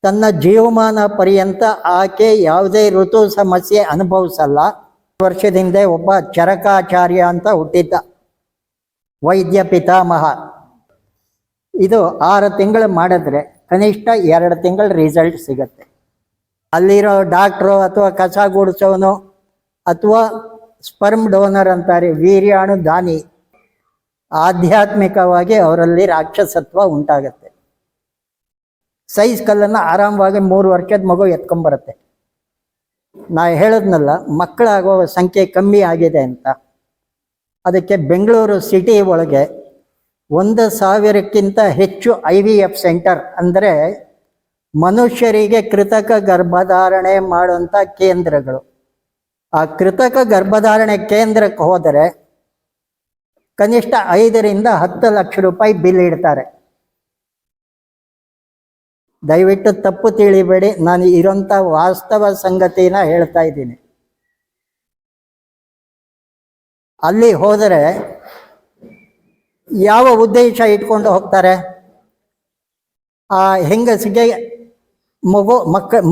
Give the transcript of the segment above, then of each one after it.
ತನ್ನ ಜೀವಮಾನ ಪರ್ಯಂತ ಆಕೆ ಯಾವುದೇ ಋತು ಸಮಸ್ಯೆ ಅನುಭವಿಸಲ್ಲ. ವರ್ಷದಿಂದ ಒಬ್ಬ ಚರಕಾಚಾರ್ಯ ಅಂತ ಹುಟ್ಟಿದ್ದ, ವೈದ್ಯ ಪಿತಾಮಹ. ಇದು 6 ತಿಂಗಳು ಮಾಡಿದ್ರೆ ಕನಿಷ್ಠ 2 ತಿಂಗಳ ರಿಸಲ್ಟ್ ಸಿಗತ್ತೆ. ಅಲ್ಲಿರೋ ಡಾಕ್ಟ್ರು ಅಥವಾ ಕಸ ಗುಡಿಸೋನು ಅಥವಾ ಸ್ಪರ್ಮ್ ಡೋನರ್ ಅಂತಾರೆ, ವೀರ್ಯಾಣು ದಾನಿ, ಆಧ್ಯಾತ್ಮಿಕವಾಗಿ ಅವರಲ್ಲಿ ರಾಕ್ಷಸತ್ವ ಉಂಟಾಗತ್ತೆ. ಸೈಜ್ ಕಲ್ಲನ್ನು ಆರಾಮವಾಗಿ 3 ವರ್ಷದ ಮಗು ಎತ್ಕೊಂಡ್ಬರುತ್ತೆ. ನಾ ಹೇಳಿದ್ನಲ್ಲ, ಮಕ್ಕಳಾಗೋ ಸಂಖ್ಯೆ ಕಮ್ಮಿ ಆಗಿದೆ ಅಂತ. ಅದಕ್ಕೆ ಬೆಂಗಳೂರು ಸಿಟಿ ಒಳಗೆ 1,000ಕ್ಕಿಂತ ಹೆಚ್ಚು IVF ಸೆಂಟರ್, ಅಂದರೆ ಮನುಷ್ಯರಿಗೆ ಕೃತಕ ಗರ್ಭಧಾರಣೆ ಮಾಡುವಂಥ ಕೇಂದ್ರಗಳು. ಆ ಕೃತಕ ಗರ್ಭಧಾರಣೆ ಕೇಂದ್ರಕ್ಕೆ ಹೋದರೆ ಕನಿಷ್ಠ 5 ರಿಂದ 10 ಲಕ್ಷ ರೂಪಾಯಿ ಬಿಲ್ ಇಡ್ತಾರೆ. ದಯವಿಟ್ಟು ತಪ್ಪು ತಿಳಿಬೇಡಿ, ನಾನು ಇರೋಂಥ ವಾಸ್ತವ ಸಂಗತಿನ ಹೇಳ್ತಾ ಇದ್ದೀನಿ. ಅಲ್ಲಿ ಹೋದರೆ ಯಾವ ಉದ್ದೇಶ ಇಟ್ಕೊಂಡು ಹೋಗ್ತಾರೆ? ಆ ಹೆಂಗಸಿಗೆ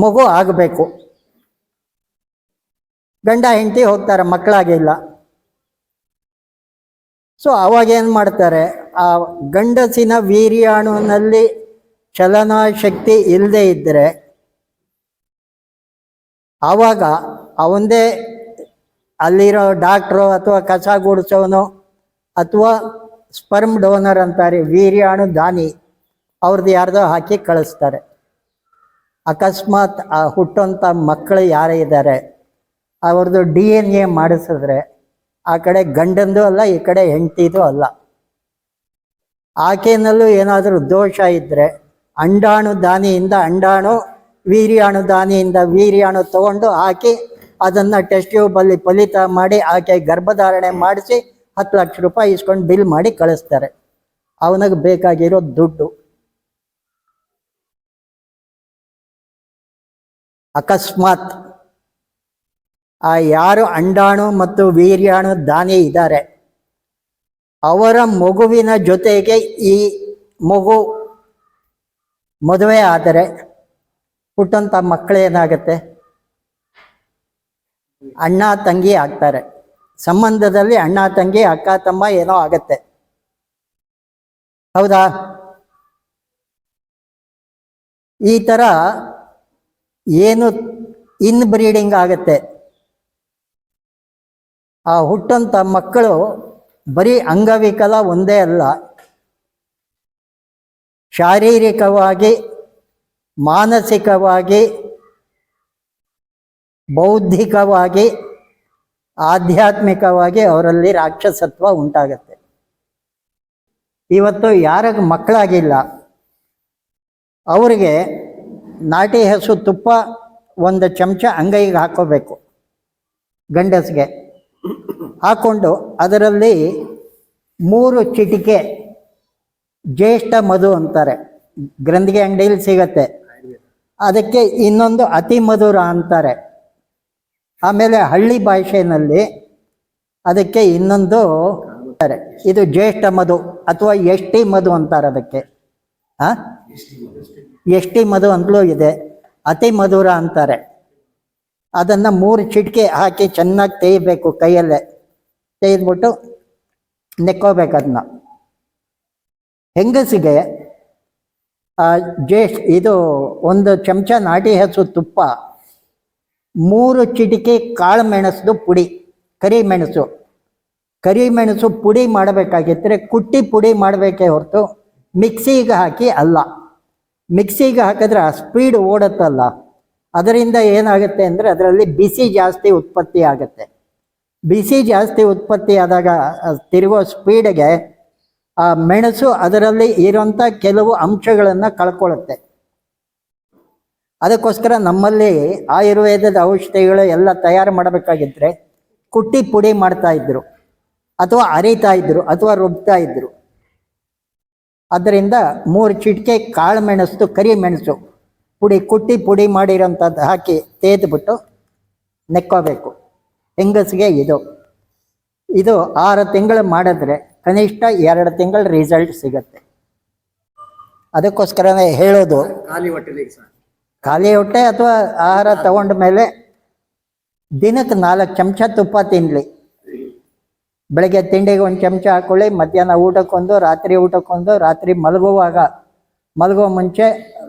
ಮಗು ಆಗಬೇಕು. ಗಂಡ ಹೆಂಡತಿ ಹೋಗ್ತಾರೆ, ಮಕ್ಕಳಾಗಿಲ್ಲ. ಸೊ ಅವಾಗ ಏನು ಮಾಡ್ತಾರೆ, ಆ ಗಂಡಸಿನ ವೀರ್ಯಾಣುವಿನಲ್ಲಿ ಚಲನಾಶಕ್ತಿ ಇಲ್ಲದೆ ಇದ್ದರೆ ಆವಾಗ ಅವಂದೇ ಅಲ್ಲಿರೋ ಡಾಕ್ಟ್ರು ಅಥವಾ ಕಸ ಗುಡಿಸೋನು ಅಥವಾ ಸ್ಪರ್ಮ್ ಡೋನರ್ ಅಂತಾರೆ, ವೀರ್ಯಾಣು ದಾನಿ, ಅವ್ರದ್ದು ಯಾರ್ದೋ ಹಾಕಿ ಕಳಿಸ್ತಾರೆ. ಅಕಸ್ಮಾತ್ ಆ ಹುಟ್ಟೋಂಥ ಮಕ್ಕಳು ಯಾರೇ ಇದ್ದಾರೆ ಅವ್ರದ್ದು DNA ಮಾಡಿಸಿದ್ರೆ ಆ ಕಡೆ ಗಂಡಂದು ಅಲ್ಲ, ಈ ಕಡೆ ಹೆಂಡತಿದು ಅಲ್ಲ. ಆಕೆಯಲ್ಲೂ ಏನಾದರೂ ದೋಷ ಇದ್ದರೆ ಅಂಡಾಣು ದಾನಿಯಿಂದ ಅಂಡಾಣು, ವೀರ್ಯಾಣು ದಾನಿಯಿಂದ ವೀರ್ಯಾಣು ತಗೊಂಡು ಹಾಕಿ ಅದನ್ನು ಟೆಸ್ಟ್ ಟ್ಯೂಬಲ್ಲಿ ಫಲಿತ ಮಾಡಿ ಆಕೆ ಗರ್ಭಧಾರಣೆ ಮಾಡಿಸಿ 10 ಲಕ್ಷ ರೂಪಾಯಿ ಇಸ್ಕೊಂಡು ಬಿಲ್ ಮಾಡಿ ಕಳಿಸ್ತಾರೆ. ಅವನಿಗೆ ಬೇಕಾಗಿರೋ ದುಡ್ಡು. ಅಕಸ್ಮಾತ್ ಆ ಯಾರು ಅಂಡಾಣು ಮತ್ತು ವೀರ್ಯಾಣು ದಾನಿ ಇದ್ದಾರೆ ಅವರ ಮಗುವಿನ ಜೊತೆಗೆ ಈ ಮಗು ಮದುವೆ ಆದರೆ ಹುಟ್ಟಂಥ ಮಕ್ಕಳೇನಾಗತ್ತೆ? ಅಣ್ಣ ತಂಗಿ ಆಗ್ತಾರೆ. ಸಂಬಂಧದಲ್ಲಿ ಅಣ್ಣ ತಂಗಿ, ಅಕ್ಕ ತಮ್ಮ ಏನೋ ಆಗತ್ತೆ. ಹೌದಾ? ಈ ಥರ ಏನು ಇನ್ ಬ್ರೀಡಿಂಗ್ ಆಗತ್ತೆ. ಆ ಹುಟ್ಟಂಥ ಮಕ್ಕಳು ಬರೀ ಅಂಗವಿಕಲ ಒಂದೇ ಅಲ್ಲ, ಶಾರೀರಿಕವಾಗಿ, ಮಾನಸಿಕವಾಗಿ, ಬೌದ್ಧಿಕವಾಗಿ, ಆಧ್ಯಾತ್ಮಿಕವಾಗಿ ಅವರಲ್ಲಿ ರಾಕ್ಷಸತ್ವ ಉಂಟಾಗತ್ತೆ. ಇವತ್ತು ಯಾರಿಗೆ ಮಕ್ಕಳಾಗಿಲ್ಲ ಅವರಿಗೆ ನಾಟಿ ಹಸು ತುಪ್ಪ 1 ಚಮಚ ಅಂಗೈಗೆ ಹಾಕೋಬೇಕು. ಗಂಡಸಿಗೆ ಹಾಕ್ಕೊಂಡು ಅದರಲ್ಲಿ 3 ಚಿಟಿಕೆ ಜ್ಯೇಷ್ಠ ಮಧು ಅಂತಾರೆ, ಗ್ರಂಥಿಗೆ ಅಂಗಡಿಯಲ್ಲಿ ಸಿಗತ್ತೆ. ಅದಕ್ಕೆ ಇನ್ನೊಂದು ಅತಿ ಮಧುರ ಅಂತಾರೆ. ಆಮೇಲೆ ಹಳ್ಳಿ ಭಾಷೆಯಲ್ಲಿ ಅದಕ್ಕೆ ಇನ್ನೊಂದು ಅಂತಾರೆ, ಇದು ಜ್ಯೇಷ್ಠ ಮಧು ಅಥವಾ ಎಷ್ಟಿ ಮಧು ಅಂತಾರೆ. ಅದಕ್ಕೆ ಎಷ್ಟಿ ಮಧು ಅಂತಲೂ ಇದೆ, ಅತಿ ಮಧುರ ಅಂತಾರೆ. ಅದನ್ನು 3 ಚಿಟಿಕೆ ಹಾಕಿ ಚೆನ್ನಾಗಿ ತೇಯಬೇಕು, ಕೈಯಲ್ಲೇ ತೇಯ್ದ್ಬಿಟ್ಟು ನೆಕ್ಕೋಬೇಕು. ಅದನ್ನ ಹೆಂಗಸಿಗೆ ಇದು 1 ಚಮಚ ನಾಟಿ ಹಸು ತುಪ್ಪ, 3 ಚಿಟಿಕೆ ಕಾಳು ಮೆಣಸು ಪುಡಿ, ಕರಿಮೆಣಸು ಪುಡಿ ಮಾಡಬೇಕಾಗಿದ್ದರೆ ಕುಟ್ಟಿ ಪುಡಿ ಮಾಡಬೇಕೇ ಹೊರತು ಮಿಕ್ಸಿಗೆ ಹಾಕಿ ಅಲ್ಲ. ಮಿಕ್ಸಿಗೆ ಹಾಕಿದ್ರೆ ಆ ಸ್ಪೀಡ್ ಓಡುತ್ತಲ್ಲ, ಅದರಿಂದ ಏನಾಗುತ್ತೆ ಅಂದರೆ ಅದರಲ್ಲಿ ಬಿಸಿ ಜಾಸ್ತಿ ಉತ್ಪತ್ತಿ ಆಗುತ್ತೆ. ಬಿಸಿ ಜಾಸ್ತಿ ಉತ್ಪತ್ತಿ ಆದಾಗ ತಿರುಗೋ ಸ್ಪೀಡ್ಗೆ ಆ ಮೆಣಸು ಅದರಲ್ಲಿ ಇರೋಂಥ ಕೆಲವು ಅಂಶಗಳನ್ನು ಕಳ್ಕೊಳ್ಳುತ್ತೆ. ಅದಕ್ಕೋಸ್ಕರ ನಮ್ಮಲ್ಲಿ ಆಯುರ್ವೇದದ ಔಷಧಿಗಳು ಎಲ್ಲ ತಯಾರು ಮಾಡಬೇಕಾಗಿದ್ದರೆ ಕುಟ್ಟಿ ಪುಡಿ ಮಾಡ್ತಾಯಿದ್ರು, ಅಥವಾ ಅರಿತಾ ಇದ್ರು, ಅಥವಾ ರುಬ್ತಾ ಇದ್ರು. ಅದರಿಂದ 3 ಚಿಟಿಕೆ ಕಾಳು ಮೆಣಸು, ಕರಿಮೆಣಸು ಪುಡಿ, ಕುಟ್ಟಿ ಪುಡಿ ಮಾಡಿರೋಂಥದ್ದು ಹಾಕಿ ತೇದ್ಬಿಟ್ಟು ನೆಕ್ಕೋಬೇಕು. ಹೆಂಗಸಿಗೆ ಇದು 6 ತಿಂಗಳು ಮಾಡಿದ್ರೆ ಕನಿಷ್ಠ 2 ತಿಂಗಳ ರಿಸಲ್ಟ್ ಸಿಗತ್ತೆ. ಅದಕ್ಕೋಸ್ಕರನೇ ಹೇಳೋದು, ಖಾಲಿ ಹೊಟ್ಟೆ ಅಥವಾ ಆಹಾರ ತಗೊಂಡ ಮೇಲೆ ದಿನಕ್ಕೆ 4 ಚಮಚ ತುಪ್ಪ ತಿನ್ನಲಿ. ಬೆಳಗ್ಗೆ ತಿಂಡಿಗೆ 1 ಚಮಚ ಹಾಕೊಳ್ಳಿ, ಮಧ್ಯಾಹ್ನ ಊಟಕ್ಕೊಂದು, ರಾತ್ರಿ ಊಟಕ್ಕೊಂದು, ರಾತ್ರಿ ಮಲಗೋ ಮುಂಚೆ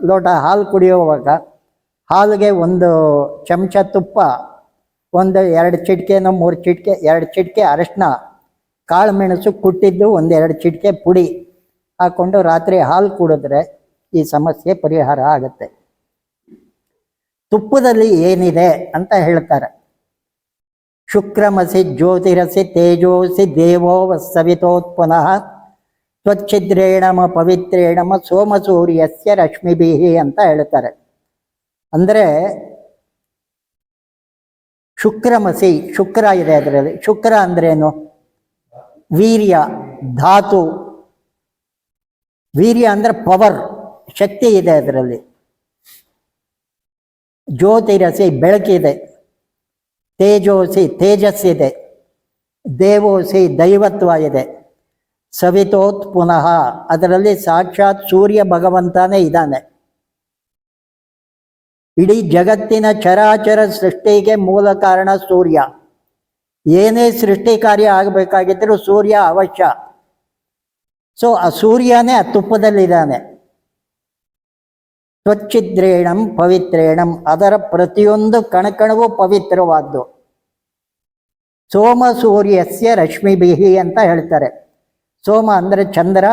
ಲೋಟ ಹಾಲು ಕುಡಿಯುವಾಗ ಹಾಲಿಗೆ 1 ಚಮಚ ತುಪ್ಪ, 2 ಚಿಟಿಕೆನೋ 3 ಚಿಟಿಕೆ, 2 ಚಿಟಿಕೆ ಅರಿಶಿನ, ಕಾಳು ಮೆಣಸು ಕುಟ್ಟಿದ್ದು 1-2 ಚಿಟಿಕೆ ಪುಡಿ ಹಾಕ್ಕೊಂಡು ರಾತ್ರಿ ಹಾಲು ಕುಡಿದ್ರೆ ಈ ಸಮಸ್ಯೆ ಪರಿಹಾರ ಆಗುತ್ತೆ. ತುಪ್ಪದಲ್ಲಿ ಏನಿದೆ ಅಂತ ಹೇಳ್ತಾರೆ. ಶುಕ್ರಮಸಿ ಜ್ಯೋತಿರಸಿ ತೇಜೋಸಿ ದೇವೋ ಸವಿತೋತ್ ಪುನಃ ಸ್ವಚ್ಛಿದ್ರೇಣಮ ಪವಿತ್ರೇಣಮ ಸೋಮಸೂರ್ಯಸ್ಯ ರಶ್ಮಿಭಿಹಿ ಅಂತ ಹೇಳ್ತಾರೆ. ಅಂದರೆ ಶುಕ್ರಮಸಿ, ಶುಕ್ರ ಇದೆ ಅದರಲ್ಲಿ. ಶುಕ್ರ ಅಂದ್ರೇನು? ವೀರ್ಯ, ಧಾತು. ವೀರ್ಯ ಅಂದರೆ ಪವರ್, ಶಕ್ತಿ ಇದೆ ಅದರಲ್ಲಿ. ಜ್ಯೋತಿರಸಿ, ಬೆಳಕಿದೆ. ತೇಜೋಸಿ, ತೇಜಸ್ಸಿದೆ. ದೇವೋಸಿ, ದೈವತ್ವ ಇದೆ. ಸವಿತೋತ್ ಪುನಃ, ಅದರಲ್ಲಿ ಸಾಕ್ಷಾತ್ ಸೂರ್ಯ ಭಗವಂತನೇ ಇದ್ದಾನೆ. ಇಡೀ ಜಗತ್ತಿನ ಚರಾಚರ ಸೃಷ್ಟಿಗೆ ಮೂಲ ಕಾರಣ ಸೂರ್ಯ. ಏನೇ ಸೃಷ್ಟಿ ಕಾರ್ಯ ಆಗಬೇಕಾಗಿದ್ದರೂ ಸೂರ್ಯ ಅವಶ್ಯ. ಸೊ ಆ ಸೂರ್ಯನೇ ಆ ತುಪ್ಪದಲ್ಲಿದ್ದಾನೆ. ಸ್ವಚ್ಛಿದ್ರೇಣಂ ಪವಿತ್ರೇಣಂ, ಅದರ ಪ್ರತಿಯೊಂದು ಕಣಕಣವೂ ಪವಿತ್ರವಾದ್ದು. ಸೋಮ ಸೂರ್ಯಸ್ಯ ರಶ್ಮಿಭಿಹಿ ಅಂತ ಹೇಳ್ತಾರೆ. ಸೋಮ ಅಂದರೆ ಚಂದ್ರ,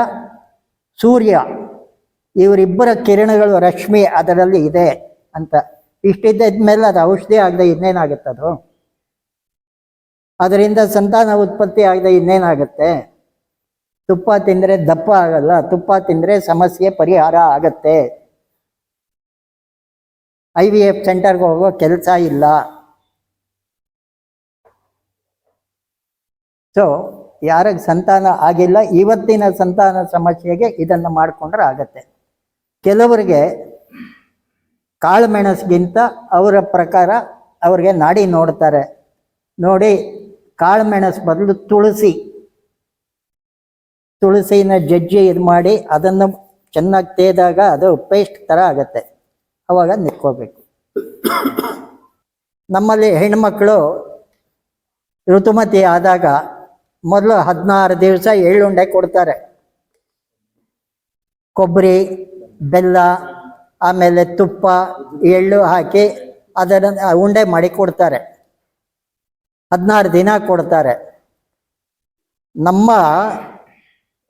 ಸೂರ್ಯ, ಇವರಿಬ್ಬರ ಕಿರಣಗಳು, ರಶ್ಮಿ ಅದರಲ್ಲಿ ಇದೆ ಅಂತ. ಇಷ್ಟಿದ್ಮೇಲೆ ಅದು ಔಷಧಿ ಆಗದೆ ಇನ್ನೇನಾಗುತ್ತದು? ಅದರಿಂದ ಸಂತಾನ ಉತ್ಪತ್ತಿ ಆಗದೆ ಇನ್ನೇನಾಗುತ್ತೆ? ತುಪ್ಪ ತಿಂದರೆ ದಪ್ಪ ಆಗಲ್ಲ, ತುಪ್ಪ ತಿಂದರೆ ಸಮಸ್ಯೆ ಪರಿಹಾರ ಆಗತ್ತೆ. IVF ಸೆಂಟರ್ಗೆ ಹೋಗೋ ಕೆಲಸ ಇಲ್ಲ. ಸೊ ಯಾರಿಗೆ ಸಂತಾನ ಆಗಿಲ್ಲ, ಇವತ್ತಿನ ಸಂತಾನ ಸಮಸ್ಯೆಗೆ ಇದನ್ನು ಮಾಡಿಕೊಂಡ್ರೆ ಆಗತ್ತೆ. ಕೆಲವರಿಗೆ ಕಾಳು ಮೆಣಸಿಗಿಂತ ಅವರ ಪ್ರಕಾರ ಅವ್ರಿಗೆ ನಾಡಿ ನೋಡ್ತಾರೆ. ನೋಡಿ ಕಾಳು ಮೆಣಸು ಬದಲು ತುಳಸಿನ ಜಜ್ಜಿ ಇದು ಮಾಡಿ ಅದನ್ನು ಚೆನ್ನಾಗಿ ತೇದಾಗ ಅದು ಪೇಸ್ಟ್ ಥರ ಆಗತ್ತೆ. ಅವಾಗ ನಿಕ್ಕೋಬೇಕು. ನಮ್ಮಲ್ಲಿ ಹೆಣ್ಮಕ್ಳು ಋತುಮತಿ ಆದಾಗ ಮೊದಲು 16 ದಿವಸ ಎಳ್ಳುಂಡೆ ಕೊಡ್ತಾರೆ. ಕೊಬ್ಬರಿ, ಬೆಲ್ಲ, ಆಮೇಲೆ ತುಪ್ಪ, ಎಳ್ಳು ಹಾಕಿ ಅದನ್ನು ಉಂಡೆ ಮಾಡಿ ಕೊಡ್ತಾರೆ. 16 ದಿನ ಕೊಡ್ತಾರೆ. ನಮ್ಮ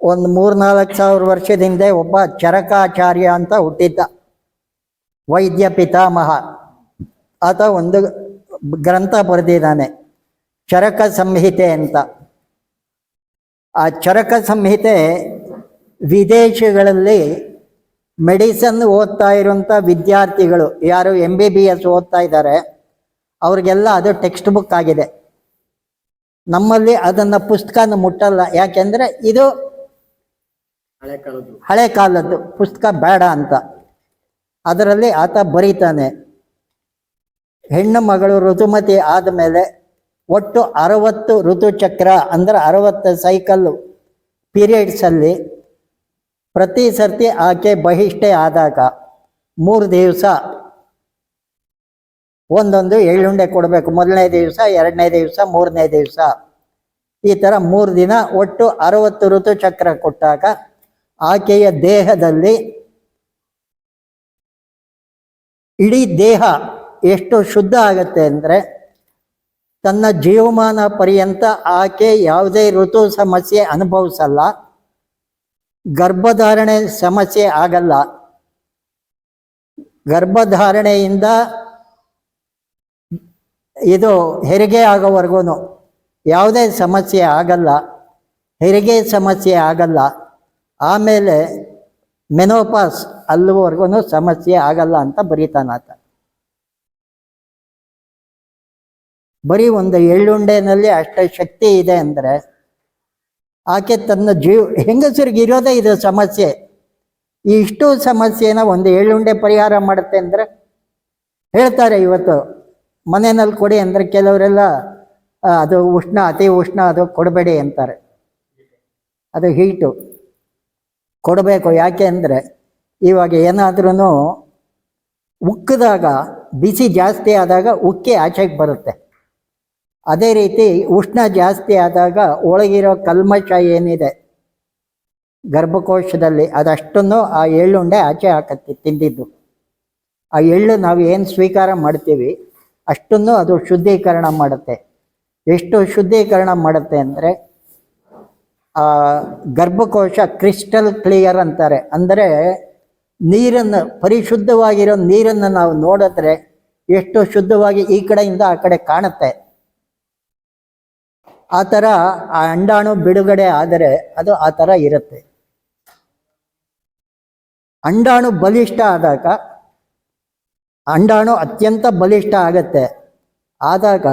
ಒಂದು 3-4 ಸಾವಿರ ವರ್ಷದ ಹಿಂದೆ ಒಬ್ಬ ಚರಕಾಚಾರ್ಯ ಅಂತ ಹುಟ್ಟಿದ್ದ, ವೈದ್ಯ ಪಿತಾಮಹ. ಆತ ಒಂದು ಗ್ರಂಥ ಬರೆದಿದ್ದಾನೆ, ಚರಕ ಸಂಹಿತೆ ಅಂತ. ಆ ಚರಕ ಸಂಹಿತೆ ವಿದೇಶಗಳಲ್ಲಿ ಮೆಡಿಸನ್ ಓದ್ತಾ ಇರುವಂಥ ವಿದ್ಯಾರ್ಥಿಗಳು ಯಾರು MBBS ಓದ್ತಾ ಇದ್ದಾರೆ ಅವ್ರಿಗೆಲ್ಲ ಅದು ಟೆಕ್ಸ್ಟ್ ಬುಕ್ ಆಗಿದೆ. ನಮ್ಮಲ್ಲಿ ಅದನ್ನು ಪುಸ್ತಕನ ಮುಟ್ಟಲ್ಲ. ಯಾಕೆಂದರೆ ಇದು ಹಳೆ ಕಾಲದ್ದು ಪುಸ್ತಕ, ಬೇಡ ಅಂತ. ಅದರಲ್ಲಿ ಆತ ಬರೀತಾನೆ, ಹೆಣ್ಣು ಮಗಳು ಋತುಮತಿ ಆದಮೇಲೆ ಒಟ್ಟು 60 ಋತುಚಕ್ರ ಅಂದರೆ 60 ಸೈಕಲ್ಲು ಪೀರಿಯಡ್ಸಲ್ಲಿ ಪ್ರತಿ ಸರ್ತಿ ಆಕೆ ಬಹಿಷ್ಠೆ ಆದಾಗ 3 ದಿವಸ ಒಂದೊಂದು ಎಳ್ಳುಂಡೆ ಕೊಡಬೇಕು. 1ನೇ ದಿವಸ, 2ನೇ ದಿವಸ, 3ನೇ ದಿವಸ, ಈ ಥರ 3 ದಿನ ಒಟ್ಟು 60 ಋತುಚಕ್ರ ಕೊಟ್ಟಾಗ ಆಕೆಯ ದೇಹದಲ್ಲಿ ಇಡೀ ದೇಹ ಎಷ್ಟು ಶುದ್ಧ ಆಗತ್ತೆ ಅಂದರೆ ತನ್ನ ಜೀವಮಾನ ಪರ್ಯಂತ ಆಕೆ ಯಾವುದೇ ಋತು ಸಮಸ್ಯೆ ಅನುಭವಿಸಲ್ಲ, ಗರ್ಭಧಾರಣೆ ಸಮಸ್ಯೆ ಆಗಲ್ಲ. ಗರ್ಭಧಾರಣೆಯಿಂದ ಇದು ಹೆರಿಗೆ ಆಗೋವರೆಗೂ ಯಾವುದೇ ಸಮಸ್ಯೆ ಆಗಲ್ಲ, ಹೆರಿಗೆ ಸಮಸ್ಯೆ ಆಗಲ್ಲ. ಆಮೇಲೆ ಮೆನೋಪಾಸ್ ಅಲ್ಲಿವರೆಗೂ ಸಮಸ್ಯೆ ಆಗಲ್ಲ ಅಂತ ಬರೀತಾನಾತ. ಬರೀ ಒಂದು ಎಳ್ಳುಂಡೆನಲ್ಲಿ ಅಷ್ಟು ಶಕ್ತಿ ಇದೆ ಅಂದರೆ ಆಕೆ ತನ್ನ ಹೆಂಗಸರಿಗೆ ಇರೋದೇ ಇದು ಸಮಸ್ಯೆ. ಇಷ್ಟು ಸಮಸ್ಯೆನ ಒಂದು ಎಳ್ಳುಂಡೆ ಪರಿಹಾರ ಮಾಡುತ್ತೆ ಅಂದರೆ ಹೇಳ್ತಾರೆ. ಇವತ್ತು ಮನೆಯಲ್ಲಿ ಕೊಡಿ ಅಂದರೆ ಕೆಲವರೆಲ್ಲ ಅದು ಉಷ್ಣ, ಅತಿ ಉಷ್ಣ, ಅದು ಕೊಡಬೇಡಿ ಅಂತಾರೆ. ಅದು ಹೀಟು ಕೊಡಬೇಕು. ಯಾಕೆ ಅಂದರೆ ಇವಾಗ ಏನಾದ್ರೂ ಉಕ್ಕಿದಾಗ ಬಿಸಿ ಜಾಸ್ತಿ ಆದಾಗ ಉಕ್ಕಿ ಆಚೆಗೆ ಬರುತ್ತೆ. ಅದೇ ರೀತಿ ಉಷ್ಣ ಜಾಸ್ತಿ ಆದಾಗ ಒಳಗಿರೋ ಕಲ್ಮಶ ಏನಿದೆ ಗರ್ಭಕೋಶದಲ್ಲಿ ಅದಷ್ಟನ್ನು ಆ ಎಳ್ಳುಂಡೆ ಆಚೆ ಹಾಕತ್ತೆ. ತಿಂದಿದ್ದು ಆ ಎಳ್ಳು ನಾವು ಏನು ಸ್ವೀಕಾರ ಮಾಡ್ತೀವಿ ಅಷ್ಟನ್ನು ಅದು ಶುದ್ಧೀಕರಣ ಮಾಡುತ್ತೆ. ಎಷ್ಟು ಶುದ್ಧೀಕರಣ ಮಾಡುತ್ತೆ ಅಂದರೆ ಆ ಗರ್ಭಕೋಶ ಕ್ರಿಸ್ಟಲ್ ಕ್ಲಿಯರ್ ಅಂತಾರೆ. ಅಂದರೆ ನೀರನ್ನು, ಪರಿಶುದ್ಧವಾಗಿರೋ ನೀರನ್ನು ನಾವು ನೋಡಿದ್ರೆ ಎಷ್ಟು ಶುದ್ಧವಾಗಿ ಈ ಕಡೆಯಿಂದ ಆ ಕಡೆ ಕಾಣುತ್ತೆ. ಆ ಥರ ಆ ಅಂಡಾಣು ಬಿಡುಗಡೆ ಆದರೆ ಅದು ಆ ಥರ ಇರುತ್ತೆ. ಅಂಡಾಣು ಬಲಿಷ್ಠ ಆದಾಗ, ಅಂಡಾಣು ಅತ್ಯಂತ ಬಲಿಷ್ಠ ಆಗತ್ತೆ. ಆದಾಗ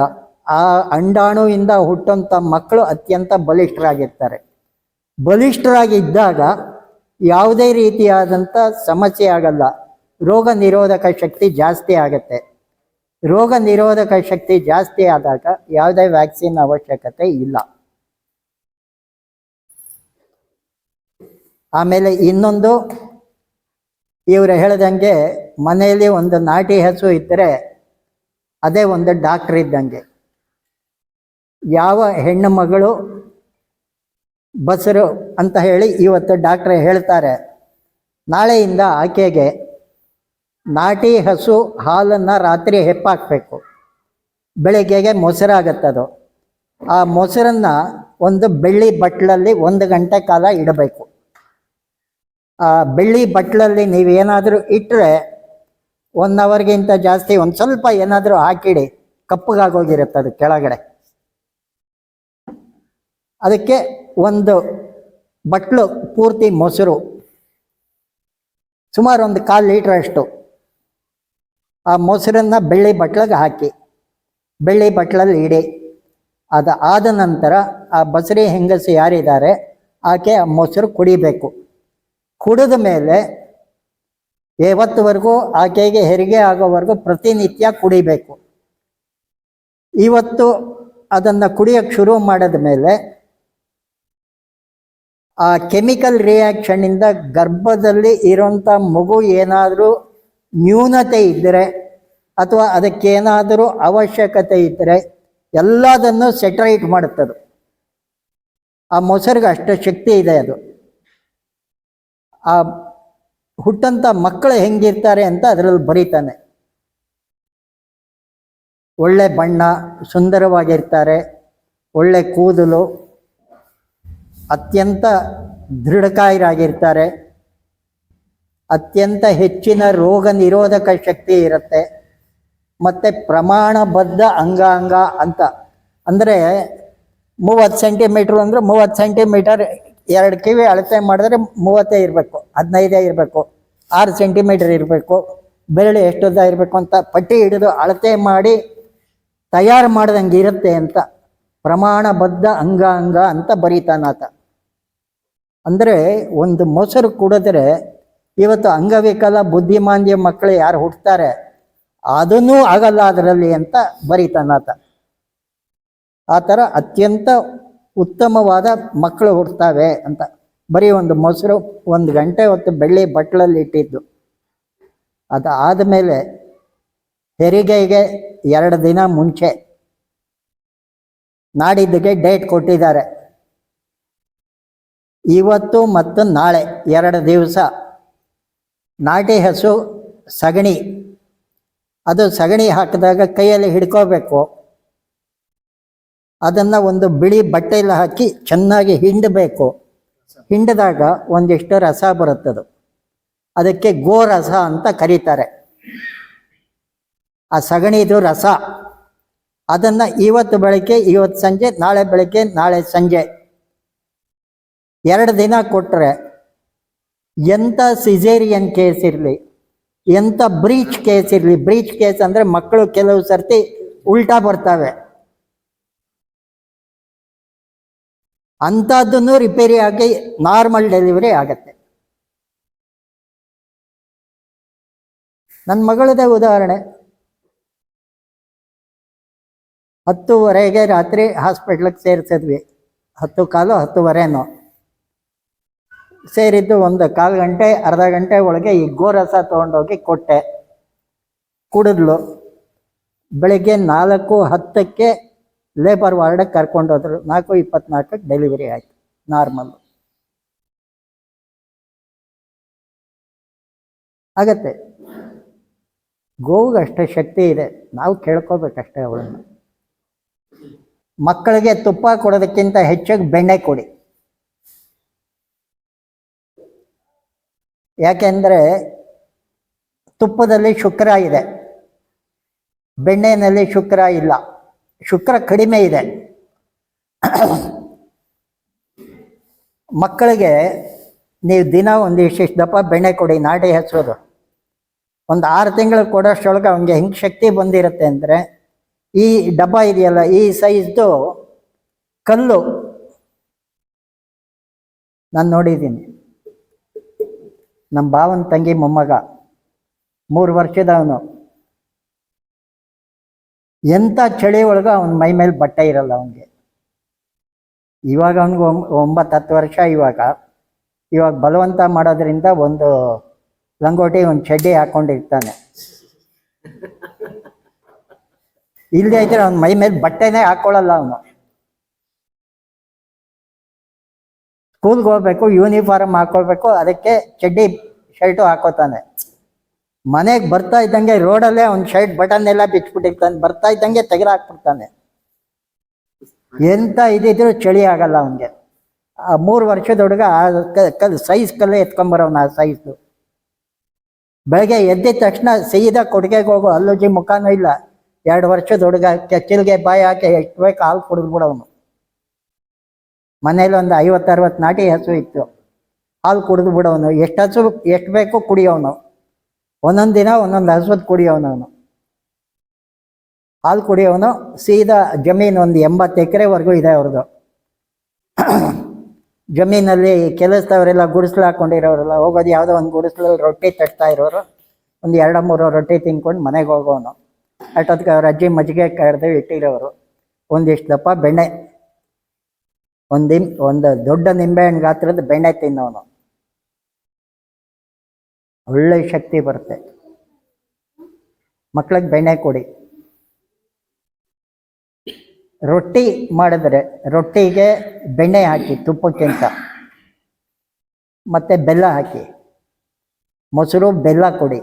ಆ ಅಂಡಾಣುವಿಂದ ಹುಟ್ಟಂಥ ಮಕ್ಕಳು ಅತ್ಯಂತ ಬಲಿಷ್ಠರಾಗಿರ್ತಾರೆ. ಬಲಿಷ್ಠರಾಗಿದ್ದಾಗ ಯಾವುದೇ ರೀತಿಯಾದಂಥ ಸಮಸ್ಯೆ ಆಗಲ್ಲ. ರೋಗ ನಿರೋಧಕ ಶಕ್ತಿ ಜಾಸ್ತಿ ಆಗುತ್ತೆ. ರೋಗ ನಿರೋಧಕ ಶಕ್ತಿ ಜಾಸ್ತಿ ಆದಾಗ ಯಾವುದೇ ವ್ಯಾಕ್ಸಿನ್ ಅವಶ್ಯಕತೆ ಇಲ್ಲ. ಆಮೇಲೆ ಇನ್ನೊಂದು, ಇವರು ಹೇಳ್ದಂಗೆ ಮನೆಯಲ್ಲಿ ಒಂದು ನಾಟಿ ಹಸು ಇದ್ದರೆ ಅದೇ ಒಂದು ಡಾಕ್ಟ್ರ್ ಇದ್ದಂಗೆ. ಯಾವ ಹೆಣ್ಣು ಮಗಳು ಬಸರು ಅಂತ ಹೇಳಿ ಇವತ್ತು ಡಾಕ್ಟ್ರ್ ಹೇಳ್ತಾರೆ, ನಾಳೆಯಿಂದ ಆಕೆಗೆ ನಾಟಿ ಹಸು ಹಾಲನ್ನು ರಾತ್ರಿ ಹೆಪ್ಪಾಕಬೇಕು, ಬೆಳಿಗ್ಗೆಗೆ ಮೊಸರಾಗತ್ತದು. ಆ ಮೊಸರನ್ನು ಒಂದು ಬೆಳ್ಳಿ ಬಟ್ಲಲ್ಲಿ 1 ಗಂಟೆ ಕಾಲ ಇಡಬೇಕು. ಆ ಬೆಳ್ಳಿ ಬಟ್ಲಲ್ಲಿ ನೀವೇನಾದರೂ ಇಟ್ಟರೆ 1 ಅವರ್ಗಿಂತ ಜಾಸ್ತಿ ಒಂದು ಸ್ವಲ್ಪ ಏನಾದರೂ ಹಾಕಿಡಿ, ಕಪ್ಪಗಾಗೋಗಿರುತ್ತೆ ಅದು ಕೆಳಗಡೆ. ಅದಕ್ಕೆ ಒಂದು ಬಟ್ಲು ಪೂರ್ತಿ ಮೊಸರು, ಸುಮಾರು 1/4 ಲೀಟ್ರಷ್ಟು ಆ ಮೊಸರನ್ನು ಬೆಳ್ಳಿ ಬಟ್ಲಿಗೆ ಹಾಕಿ ಬೆಳ್ಳಿ ಬಟ್ಲಲ್ಲಿ ಇಡಿ. ಅದು ಆದ ನಂತರ ಆ ಬಸರಿ ಹೆಂಗಸು ಯಾರಿದ್ದಾರೆ ಆಕೆ ಆ ಮೊಸರು ಕುಡಿಬೇಕು. ಕುಡಿದ ಮೇಲೆ ಯಾವತ್ತುವರೆಗೂ ಆಕೆಗೆ ಹೆರಿಗೆ ಆಗೋವರೆಗೂ ಪ್ರತಿನಿತ್ಯ ಕುಡಿಬೇಕು. ಇವತ್ತು ಅದನ್ನು ಕುಡಿಯೋಕ್ಕೆ ಶುರು ಮಾಡಿದ ಮೇಲೆ ಆ ಕೆಮಿಕಲ್ ರಿಯಾಕ್ಷನ್ನಿಂದ ಗರ್ಭದಲ್ಲಿ ಇರೋಂಥ ಮಗು ಏನಾದರೂ ನ್ಯೂನತೆ ಇದ್ದರೆ ಅಥವಾ ಅದಕ್ಕೇನಾದರೂ ಅವಶ್ಯಕತೆ ಇದ್ದರೆ ಎಲ್ಲದನ್ನು ಸೆಟ್ರೈಟ್ ಮಾಡುತ್ತದು. ಆ ಮೊಸರಿಗೆ ಅಷ್ಟು ಶಕ್ತಿ ಇದೆ. ಅದು ಆ ಹುಟ್ಟಂಥ ಮಕ್ಕಳು ಹೆಂಗಿರ್ತಾರೆ ಅಂತ ಅದರಲ್ಲಿ ಬರೀತಾನೆ. ಒಳ್ಳೆ ಬಣ್ಣ, ಸುಂದರವಾಗಿರ್ತಾರೆ, ಒಳ್ಳೆ ಕೂದಲು, ಅತ್ಯಂತ ದೃಢಕಾಯರಾಗಿರ್ತಾರೆ, ಅತ್ಯಂತ ಹೆಚ್ಚಿನ ರೋಗ ನಿರೋಧಕ ಶಕ್ತಿ ಇರುತ್ತೆ, ಮತ್ತು ಪ್ರಮಾಣಬದ್ಧ ಅಂಗಾಂಗ ಅಂತ. ಅಂದರೆ 30 ಸೆಂಟಿಮೀಟ್ರು ಅಂದರೆ 30 ಸೆಂಟಿಮೀಟರ್, 2 ಕಿವಿ ಅಳತೆ ಮಾಡಿದ್ರೆ 30 ಇರಬೇಕು, 15 ಇರಬೇಕು, 6 ಸೆಂಟಿಮೀಟರ್ ಇರಬೇಕು, ಬೆರಳು ಎಷ್ಟುದ್ದ ಇರಬೇಕು ಅಂತ ಪಟ್ಟಿ ಹಿಡಿದು ಅಳತೆ ಮಾಡಿ ತಯಾರು ಮಾಡ್ದಂಗೆ ಇರುತ್ತೆ ಅಂತ ಪ್ರಮಾಣಬದ್ಧ ಅಂಗಾಂಗ ಅಂತ ಬರೀತಾನಾತ. ಅಂದರೆ ಒಂದು ಮೊಸರು ಕುಡಿದ್ರೆ ಇವತ್ತು ಅಂಗವಿಕಲ ಬುದ್ಧಿಮಾಂದ್ಯ ಮಕ್ಕಳು ಯಾರು ಹುಟ್ಟುತ್ತಾರೆ ಅದನ್ನೂ ಆಗಲ್ಲ ಅದರಲ್ಲಿ ಅಂತ ಬರೀತಾನಾತ. ಆ ಥರ ಅತ್ಯಂತ ಉತ್ತಮವಾದ ಮಕ್ಕಳು ಹುಡ್ತವೆ ಅಂತ. ಬರೀ ಒಂದು ಮೊಸರು 1 ಗಂಟೆ ಹೊತ್ತು ಬೆಳ್ಳಿ ಬಟ್ಲಲ್ಲಿ ಇಟ್ಟಿದ್ದು. ಅದು ಆದಮೇಲೆ ಹೆರಿಗೆಗೆ 2 ದಿನ ಮುಂಚೆ ನಾಡಿದ್ದಿಗೆ ಡೇಟ್ ಕೊಟ್ಟಿದ್ದಾರೆ. ಇವತ್ತು ಮತ್ತು ನಾಳೆ 2 ದಿವಸ ನಾಟಿ ಹಸು ಸಗಣಿ, ಅದು ಸಗಣಿ ಹಾಕಿದಾಗ ಕೈಯಲ್ಲಿ ಹಿಡ್ಕೋಬೇಕು. ಅದನ್ನು ಒಂದು ಬಿಳಿ ಬಟ್ಟೆಯಲ್ಲಿ ಹಾಕಿ ಚೆನ್ನಾಗಿ ಹಿಂಡಬೇಕು. ಹಿಂಡಿದಾಗ ಒಂದಿಷ್ಟು ರಸ ಬರುತ್ತದು, ಅದಕ್ಕೆ ಗೋರಸ ಅಂತ ಕರೀತಾರೆ. ಆ ಸಗಣಿದು ರಸ ಅದನ್ನು ಇವತ್ತು ಬೆಳಗ್ಗೆ, ಇವತ್ತು ಸಂಜೆ, ನಾಳೆ ಬೆಳಗ್ಗೆ, ನಾಳೆ ಸಂಜೆ 2 ದಿನ ಕೊಟ್ಟರೆ ಎಂಥ ಸಿಜೇರಿಯನ್ ಕೇಸ್ ಇರಲಿ, ಎಂಥ ಬ್ರೀಚ್ ಕೇಸ್ ಇರಲಿ, ಬ್ರೀಚ್ ಕೇಸ್ ಅಂದರೆ ಮಕ್ಕಳು ಕೆಲವು ಸರ್ತಿ ಉಲ್ಟಾ ಬರ್ತವೆ, ಅಂಥದ್ದನ್ನು ರಿಪೇರಿ ಆಗಿ ನಾರ್ಮಲ್ ಡೆಲಿವರಿ ಆಗತ್ತೆ. ನನ್ನ ಮಗಳದೇ ಉದಾಹರಣೆ. 10:30ಗೆ ರಾತ್ರಿ ಹಾಸ್ಪಿಟ್ಲಿಗೆ ಸೇರಿಸಿದ್ವಿ. 10:15, 10:30 ಸೇರಿದ್ದು. 1 1/4 ಗಂಟೆ, ಅರ್ಧ ಗಂಟೆ ಒಳಗೆ ಈ ಗೋರಸ ತೊಗೊಂಡೋಗಿ ಕೊಟ್ಟೆ. ಕುಡಿದ್ಲು. ಬೆಳಿಗ್ಗೆ 4:10ಕ್ಕೆ ಲೇಬರ್ ವಾರ್ಡಿಗೆ ಕರ್ಕೊಂಡೋದ್ರು. 4:24ಕ್ಕೆ ಡೆಲಿವರಿ ಆಯಿತು, ನಾರ್ಮಲ್ಲು. ಆಗತ್ತೆ. ಗೋವಿಗೆ ಅಷ್ಟೇ ಶಕ್ತಿ ಇದೆ, ನಾವು ಕೇಳ್ಕೋಬೇಕಷ್ಟೇ ಅವಳನ್ನು. ಮಕ್ಕಳಿಗೆ ತುಪ್ಪ ಕೊಡೋದಕ್ಕಿಂತ ಹೆಚ್ಚಾಗಿ ಬೆಣ್ಣೆ ಕೊಡಿ. ಯಾಕೆಂದರೆ ತುಪ್ಪದಲ್ಲಿ ಶುಕ್ರ ಇದೆ, ಬೆಣ್ಣೆಯಲ್ಲಿ ಶುಕ್ರ ಇಲ್ಲ, ಶುಕ್ರ ಕಡಿಮೆ ಇದೆ. ಮಕ್ಕಳಿಗೆ ನೀವು ದಿನ ಒಂದಿಷ್ಟು ದಪ್ಪ ಬೆಣ್ಣೆ ಕೊಡಿ, ನಾಟಿ ಹಸೋದು. ಒಂದು 6 ತಿಂಗಳು ಕೊಡೋಷ್ಟೊಳಗೆ ಅವನಿಗೆ ಹೆಂಗೆ ಶಕ್ತಿ ಬಂದಿರುತ್ತೆ ಅಂದರೆ, ಈ ಡಬ್ಬ ಇದೆಯಲ್ಲ, ಈ ಸೈಜ್ದು ಕಲ್ಲು ನಾನು ನೋಡಿದ್ದೀನಿ. ನಮ್ಮ ಭಾವನ ತಂಗಿ ಮೊಮ್ಮಗ 3 ವರ್ಷದವನು. ಎಂಥ ಚಳಿ ಒಳಗೆ ಅವನ ಮೈ ಮೇಲೆ ಬಟ್ಟೆ ಇರಲ್ಲ ಅವನಿಗೆ. ಇವಾಗ ಅವನಿಗೆ 9-10 ವರ್ಷ. ಇವಾಗ ಬಲವಂತ ಮಾಡೋದ್ರಿಂದ ಒಂದು ಲಂಗೋಟಿ, ಒಂದು ಚಡ್ಡಿ ಹಾಕ್ಕೊಂಡಿರ್ತಾನೆ. ಇಲ್ಲದೆ ಇದ್ರೆ ಅವನ ಮೈ ಮೇಲೆ ಬಟ್ಟೆನೇ ಹಾಕ್ಕೊಳ್ಳಲ್ಲ ಅವನು. ಸ್ಕೂಲ್ಗೆ ಹೋಗ್ಬೇಕು, ಯೂನಿಫಾರ್ಮ್ ಹಾಕ್ಕೊಳ್ಬೇಕು, ಅದಕ್ಕೆ ಚಡ್ಡಿ ಶರ್ಟು ಹಾಕೋತಾನೆ. ಮನೆಗೆ ಬರ್ತಾ ಇದ್ದಂಗೆ ರೋಡಲ್ಲೇ ಅವ್ನ ಶರ್ಟ್ ಬಟನ್ ಎಲ್ಲ ಬಿಚ್ಚಿಬಿಟ್ಟಿರ್ತಾನೆ. ಬರ್ತಾ ಇದ್ದಂಗೆ ತೆಗೆದಾಕ್ಬಿಡ್ತಾನೆ. ಎಂತ ಇದ್ದಿದ್ರು ಚಳಿ ಆಗಲ್ಲ ಅವನಿಗೆ. 3 ವರ್ಷದ ಹುಡುಗ ಸೈಜ್ ಕಲ್ಲೇ ಎತ್ಕೊಂಬರೋನು. ಆ ಸೈಜು ಬೆಳಗ್ಗೆ ಎದ್ದಿದ ತಕ್ಷಣ ಸೀದಾ ಕೊಟ್ಟಿಗೆಗೆ ಹೋಗೋ, ಅಲ್ಲುಜಿ ಮುಖನೂ ಇಲ್ಲ. 2 ವರ್ಷದ ಹುಡುಗ ಕೆಚ್ಚಲ್ಗೆ ಬಾಯಿ ಹಾಕಿ ಎಷ್ಟು ಬೇಕು ಹಾಲು ಕುಡಿದ್ಬಿಡೋನು. ಮನೇಲಿ ಒಂದು 50-60 ನಾಟಿ ಹಸು ಇತ್ತು, ಹಾಲು ಕುಡಿದು ಬಿಡೋನು. ಎಷ್ಟು ಬೇಕು ಕುಡಿಯೋನು. ಒಂದೊಂದು ದಿನ ಒಂದೊಂದು ಹಸುದು ಕುಡಿಯೋನು. ಅವನು ಹಾಲು ಕುಡಿಯೋನು. ಸೀದಾ ಜಮೀನು ಒಂದು 80 ಎಕರೆವರೆಗೂ ಇದೆ ಅವ್ರದ್ದು. ಜಮೀನಲ್ಲಿ ಕೆಲಸದವರೆಲ್ಲ ಗುಡಿಸ್ಲು ಹಾಕ್ಕೊಂಡಿರೋರೆಲ್ಲ ಹೋಗೋದು, ಯಾವುದೋ ಒಂದು ಗುಡಿಸ್ಲಲ್ಲಿ ರೊಟ್ಟಿ ತಟ್ತಾ ಇರೋರು. ಒಂದು 2-3 ರೊಟ್ಟಿ ತಿನ್ಕೊಂಡು ಮನೆಗೆ ಹೋಗೋನು. ಅಷ್ಟೊತ್ತಿಗೆ ಅವ್ರ ಅಜ್ಜಿ ಮಜ್ಜಿಗೆ ಕರೆದು ಇಟ್ಟಿರೋರು. ಒಂದಿಷ್ಟು ದಪ್ಪ ಬೆಣ್ಣೆ, ಒಂದು ದೊಡ್ಡ ನಿಂಬೆಹಣ್ಣು ಗಾತ್ರದ ಬೆಣ್ಣೆ ತಿನ್ನೋನು. ಒಳ್ಳೆ ಶಕ್ತಿ ಬರುತ್ತೆ. ಮಕ್ಳಿಗೆ ಬೆಣ್ಣೆ ಕೊಡಿ. ರೊಟ್ಟಿ ಮಾಡಿದ್ರೆ ರೊಟ್ಟಿಗೆ ಬೆಣ್ಣೆ ಹಾಕಿ, ತುಪ್ಪಕ್ಕಿಂತ, ಮತ್ತು ಬೆಲ್ಲ ಹಾಕಿ, ಮೊಸರು ಬೆಲ್ಲ ಕೊಡಿ.